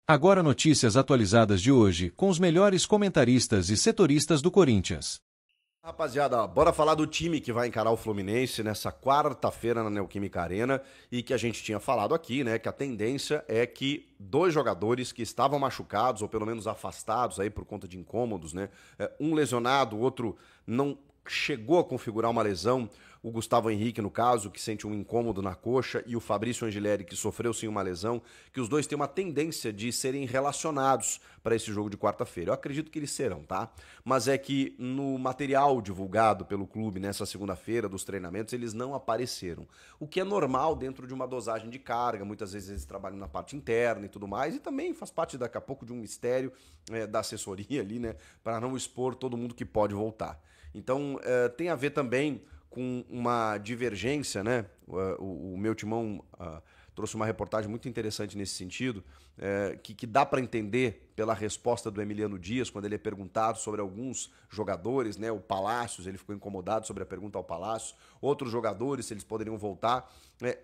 Agora notícias atualizadas de hoje, com os melhores comentaristas e setoristas do Corinthians. Rapaziada, bora falar do time que vai encarar o Fluminense nessa quarta-feira na Neoquímica Arena e que a gente tinha falado aqui, né, que a tendência é que dois jogadores que estavam machucados ou pelo menos afastados aí por conta de incômodos, né, um lesionado, o outro não chegou a configurar uma lesão, o Gustavo Henrique, no caso, que sente um incômodo na coxa, e o Fabrício Angileri, que sofreu sim uma lesão, que os dois têm uma tendência de serem relacionados para esse jogo de quarta-feira. Eu acredito que eles serão, tá? Mas é que no material divulgado pelo clube nessa segunda-feira dos treinamentos, eles não apareceram. O que é normal dentro de uma dosagem de carga, muitas vezes eles trabalham na parte interna e tudo mais, e também faz parte daqui a pouco de um mistério da assessoria ali, né? Para não expor todo mundo que pode voltar. Então, tem a ver também com uma divergência, né? O meu timão trouxe uma reportagem muito interessante nesse sentido, que dá para entender pela resposta do Emiliano Dias, quando ele é perguntado sobre alguns jogadores, né? O Palácios, ele ficou incomodado sobre a pergunta ao Palácios, outros jogadores, se eles poderiam voltar,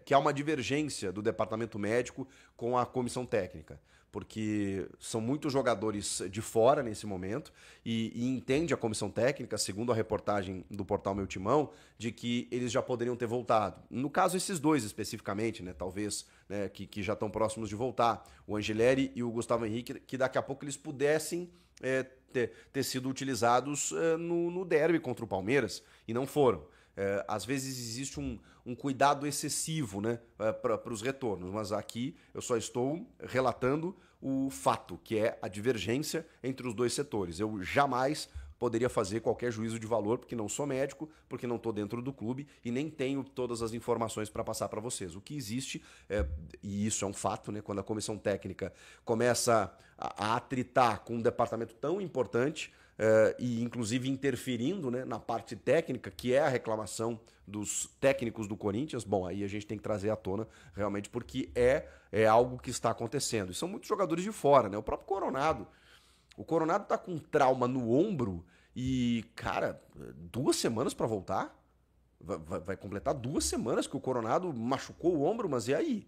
que há uma divergência do departamento médico com a comissão técnica, porque são muitos jogadores de fora nesse momento e entende a comissão técnica, segundo a reportagem do portal Meu Timão, de que eles já poderiam ter voltado. No caso, esses dois especificamente, né, talvez, né, que já estão próximos de voltar, o Angileri e o Gustavo Henrique, que daqui a pouco eles pudessem ter sido utilizados no derby contra o Palmeiras, e não foram. Às vezes existe um cuidado excessivo, né, para os retornos, mas aqui eu só estou relatando o fato, que é a divergência entre os dois setores. Eu jamais poderia fazer qualquer juízo de valor, porque não sou médico, porque não estou dentro do clube e nem tenho todas as informações para passar para vocês. O que existe, e isso é um fato, né, quando a comissão técnica começa a atritar com um departamento tão importante, e inclusive interferindo, né, na parte técnica, que é a reclamação dos técnicos do Corinthians, bom, aí a gente tem que trazer à tona realmente, porque é algo que está acontecendo. E são muitos jogadores de fora, né? O próprio Coronado. O Coronado tá com trauma no ombro e, cara, 2 semanas para voltar? Vai completar 2 semanas que o Coronado machucou o ombro, mas e aí?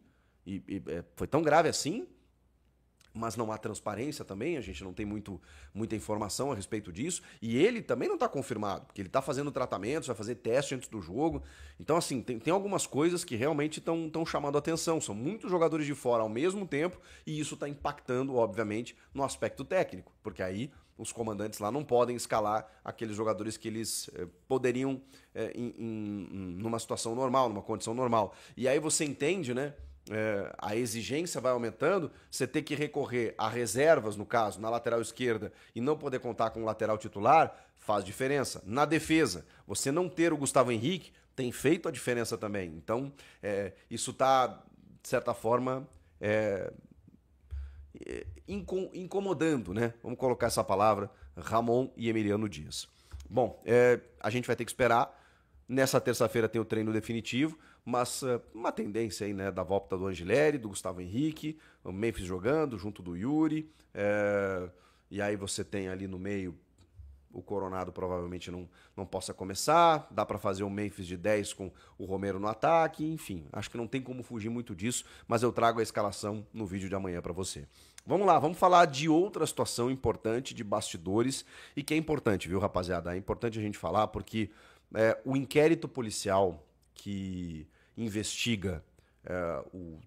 Foi tão grave assim? Mas não há transparência também, a gente não tem muita informação a respeito disso, e ele também não está confirmado, porque ele está fazendo tratamentos, vai fazer teste antes do jogo, então assim, tem algumas coisas que realmente estão chamando a atenção, são muitos jogadores de fora ao mesmo tempo, e isso está impactando, obviamente, no aspecto técnico, porque aí os comandantes lá não podem escalar aqueles jogadores que eles poderiam numa situação normal, numa condição normal, e aí você entende, né? A exigência vai aumentando, você ter que recorrer a reservas, no caso, na lateral esquerda, e não poder contar com o lateral titular, faz diferença. Na defesa, você não ter o Gustavo Henrique tem feito a diferença também. Então, isso está, de certa forma, incomodando, né? Vamos colocar essa palavra, Ramon e Emiliano Dias. Bom, a gente vai ter que esperar. Nessa terça-feira tem o treino definitivo, mas uma tendência aí, né, da volta do Angileri, do Gustavo Henrique, o Memphis jogando junto do Yuri, e aí você tem ali no meio o Coronado provavelmente não possa começar, dá para fazer o Memphis de 10 com o Romero no ataque, enfim, acho que não tem como fugir muito disso, mas eu trago a escalação no vídeo de amanhã para você. Vamos lá, vamos falar de outra situação importante de bastidores, e que é importante, viu, rapaziada? É importante a gente falar porque o inquérito policial que investiga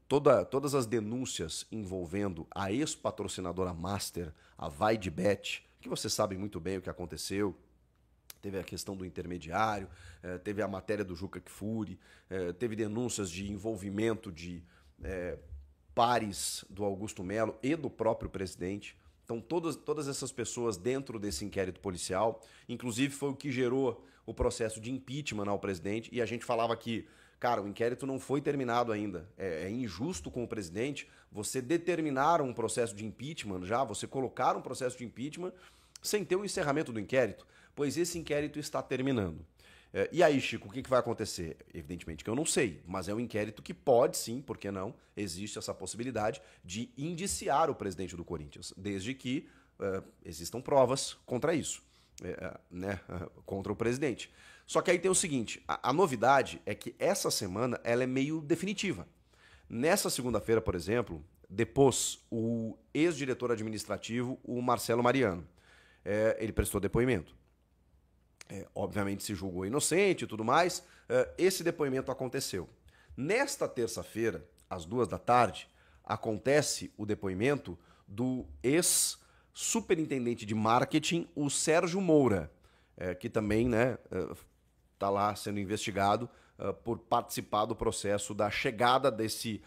todas as denúncias envolvendo a ex-patrocinadora Master, a Vai de Bet, que você sabe muito bem o que aconteceu. Teve a questão do intermediário, teve a matéria do Juca Kfouri, teve denúncias de envolvimento de pares do Augusto Melo e do próprio presidente. Então, todas essas pessoas dentro desse inquérito policial, inclusive foi o que gerou o processo de impeachment ao presidente, e a gente falava que, cara, o inquérito não foi terminado ainda. É injusto com o presidente você determinar um processo de impeachment já, você colocar um processo de impeachment sem ter o encerramento do inquérito, pois esse inquérito está terminando. E aí, Chico, o que vai acontecer? Evidentemente que eu não sei, mas é um inquérito que pode sim, por que não, existe essa possibilidade de indiciar o presidente do Corinthians, desde que existam provas contra isso, né, contra o presidente. Só que aí tem o seguinte, a novidade é que essa semana ela é meio definitiva. Nessa segunda-feira, por exemplo, depôs o ex-diretor administrativo, o Marcelo Mariano. Ele prestou depoimento. Obviamente se julgou inocente e tudo mais. Esse depoimento aconteceu. Nesta terça-feira, às 14h, acontece o depoimento do ex-superintendente de marketing, o Sérgio Moura, que também está lá sendo investigado por participar do processo da chegada desse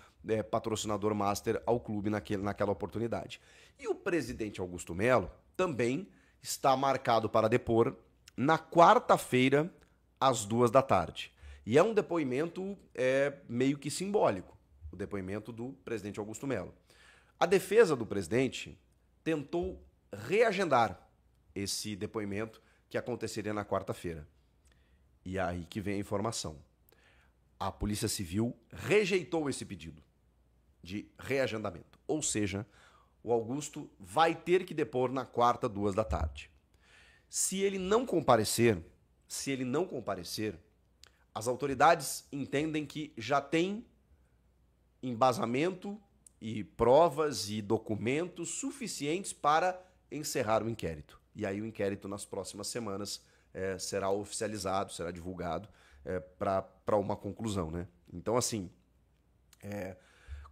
patrocinador master ao clube naquela oportunidade. E o presidente Augusto Melo também está marcado para depor na quarta-feira, às 14h. E é um depoimento meio que simbólico, o depoimento do presidente Augusto Melo. A defesa do presidente tentou reagendar esse depoimento que aconteceria na quarta-feira. E aí que vem a informação. A Polícia Civil rejeitou esse pedido de reagendamento. Ou seja, o Augusto vai ter que depor na quarta, 14h. Se ele não comparecer, as autoridades entendem que já tem embasamento e provas e documentos suficientes para encerrar o inquérito. E aí o inquérito nas próximas semanas será oficializado, será divulgado para uma conclusão, né? Então, assim,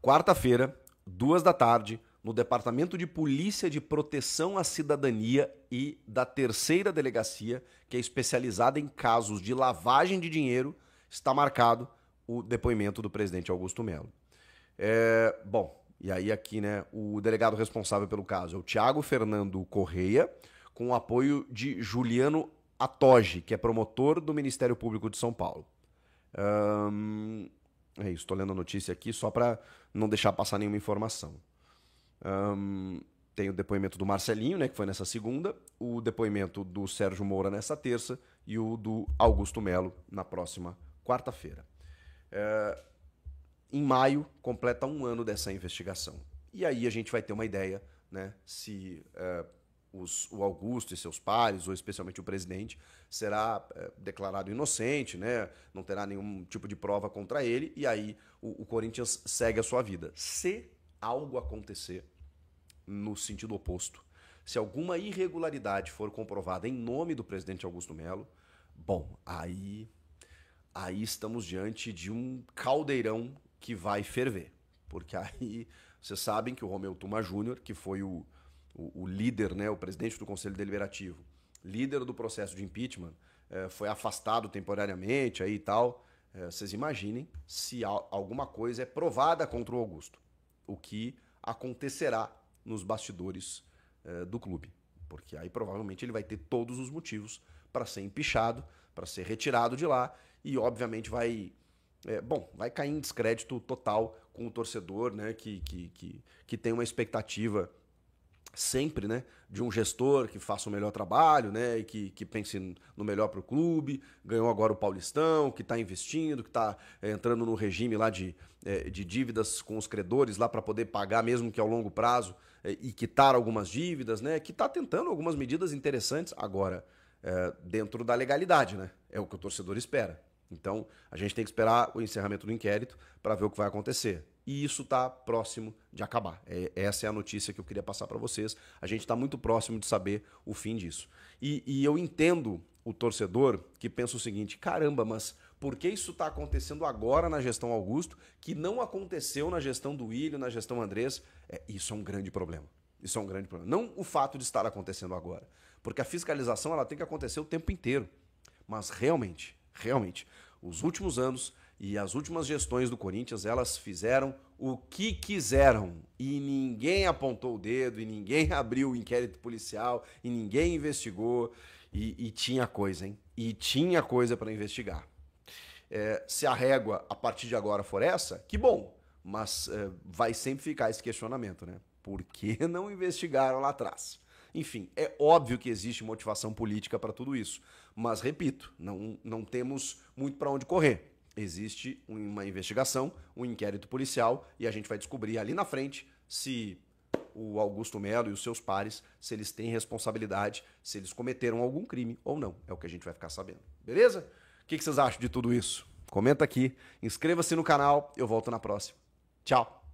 quarta-feira, 14h, no Departamento de Polícia de Proteção à Cidadania e da Terceira Delegacia, que é especializada em casos de lavagem de dinheiro, está marcado o depoimento do presidente Augusto Melo. Bom, e aí aqui, né, o delegado responsável pelo caso é o Thiago Fernando Correia, com o apoio de Juliano Atoge, que é promotor do Ministério Público de São Paulo. É isso, estou lendo a notícia aqui só para não deixar passar nenhuma informação. Tem o depoimento do Marcelinho, né, que foi nessa segunda, o depoimento do Sérgio Moura nessa terça e o do Augusto Melo na próxima quarta-feira. Em maio, completa 1 ano dessa investigação. E aí a gente vai ter uma ideia, né, se o Augusto e seus pares, ou especialmente o presidente, será declarado inocente, né, não terá nenhum tipo de prova contra ele, e aí o Corinthians segue a sua vida. Se algo acontecer no sentido oposto, se alguma irregularidade for comprovada em nome do presidente Augusto Melo, bom, aí estamos diante de um caldeirão que vai ferver. Porque aí vocês sabem que o Romeu Tuma Júnior, que foi o líder, né, o presidente do Conselho Deliberativo, líder do processo de impeachment, foi afastado temporariamente aí e tal. Vocês imaginem se alguma coisa é provada contra o Augusto. O que acontecerá nos bastidores do clube. Porque aí provavelmente ele vai ter todos os motivos para ser empichado, para ser retirado de lá e obviamente vai cair em descrédito total com o torcedor, né, que tem uma expectativa sempre, né, de um gestor que faça o melhor trabalho, né, e que pense no melhor para o clube. Ganhou agora o Paulistão, que está investindo, que está entrando no regime lá de dívidas com os credores lá para poder pagar, mesmo que ao longo prazo, e quitar algumas dívidas, né, que está tentando algumas medidas interessantes agora, dentro da legalidade, né, é o que o torcedor espera. Então, a gente tem que esperar o encerramento do inquérito para ver o que vai acontecer. E isso está próximo de acabar. Essa é a notícia que eu queria passar para vocês. A gente está muito próximo de saber o fim disso. E eu entendo o torcedor que pensa o seguinte: caramba, mas por que isso está acontecendo agora na gestão Augusto, que não aconteceu na gestão do Willio, na gestão Andrés? Isso é um grande problema. Isso é um grande problema. Não o fato de estar acontecendo agora. Porque a fiscalização ela tem que acontecer o tempo inteiro. Mas realmente, os últimos anos e as últimas gestões do Corinthians, elas fizeram o que quiseram e ninguém apontou o dedo e ninguém abriu o inquérito policial e ninguém investigou e tinha coisa, hein? E tinha coisa para investigar. Se a régua a partir de agora for essa, que bom, mas vai sempre ficar esse questionamento, né? Por que não investigaram lá atrás? Enfim, é óbvio que existe motivação política para tudo isso, mas repito, não temos muito para onde correr. Existe uma investigação, um inquérito policial e a gente vai descobrir ali na frente se o Augusto Melo e os seus pares, se eles têm responsabilidade, se eles cometeram algum crime ou não. É o que a gente vai ficar sabendo. Beleza? O que vocês acham de tudo isso? Comenta aqui, inscreva-se no canal, eu volto na próxima. Tchau!